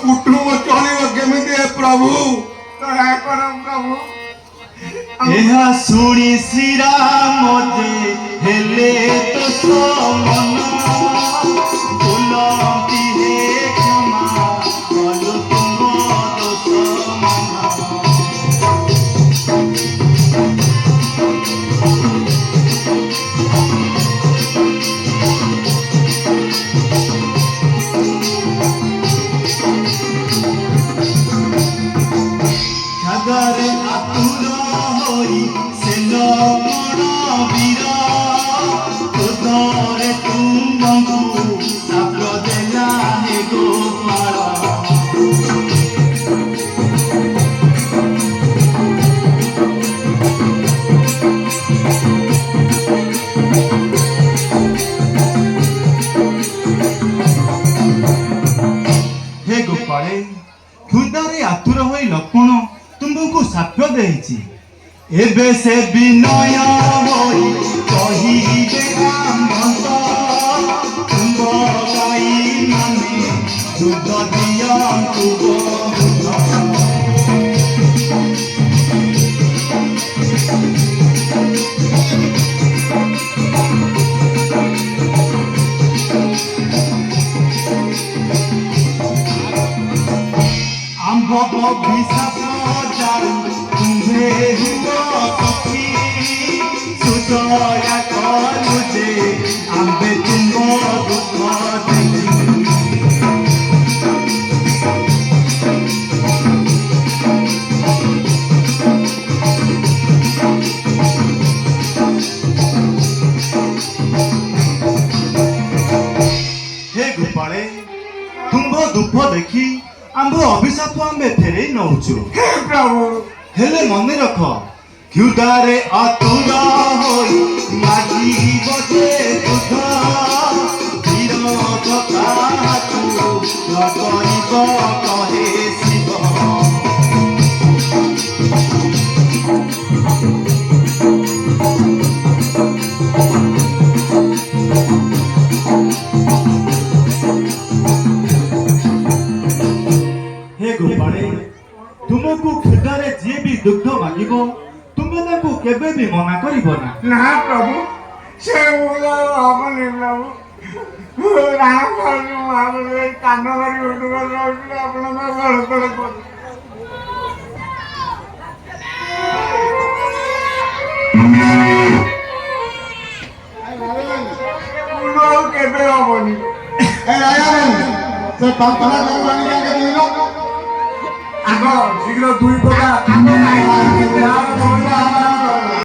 कुटुंब चलिब केमिति प्रभु दया कर प्रभु एहा सुनी श्री राम जे हेले तो समन बोलती हे क्षमा कलु तुम दोष छागरे आतुर होई सेन मण वीर तोरे तुमको साप देला हे गोपाल हे गोपाले खुदारे आतुर होई लक्ष्मण तुमको साक्ष्य देछि एबे से विनय होई कहिबे रामवंश तुम गाई माने दूध दियंतु गोमुख आंभ अभिशाप जाऊ तुम्हे हुआ सखी सुदया कलु जे आंबे तुम दुख देखी हे गोपाले तुम दुख देखी आंभ अभिशाप आंबे फेरे नौचु हे प्रभु हेले मन रख क्षुदारे आतुर होई मागी बजे दुध विरोध कातु न करिब कहे शिव हे गोपाले तुमको क्षुदारे जी भी दुग्ध मागिब तुमे ताको केबे भी मना करिब ना ना प्रभु से हबनी प्रभु राम महाबले कान मारी उठु आपन केबे हबनी से पंपना करवानी जाके दिलो आगो शीघ्र दुई प्रकार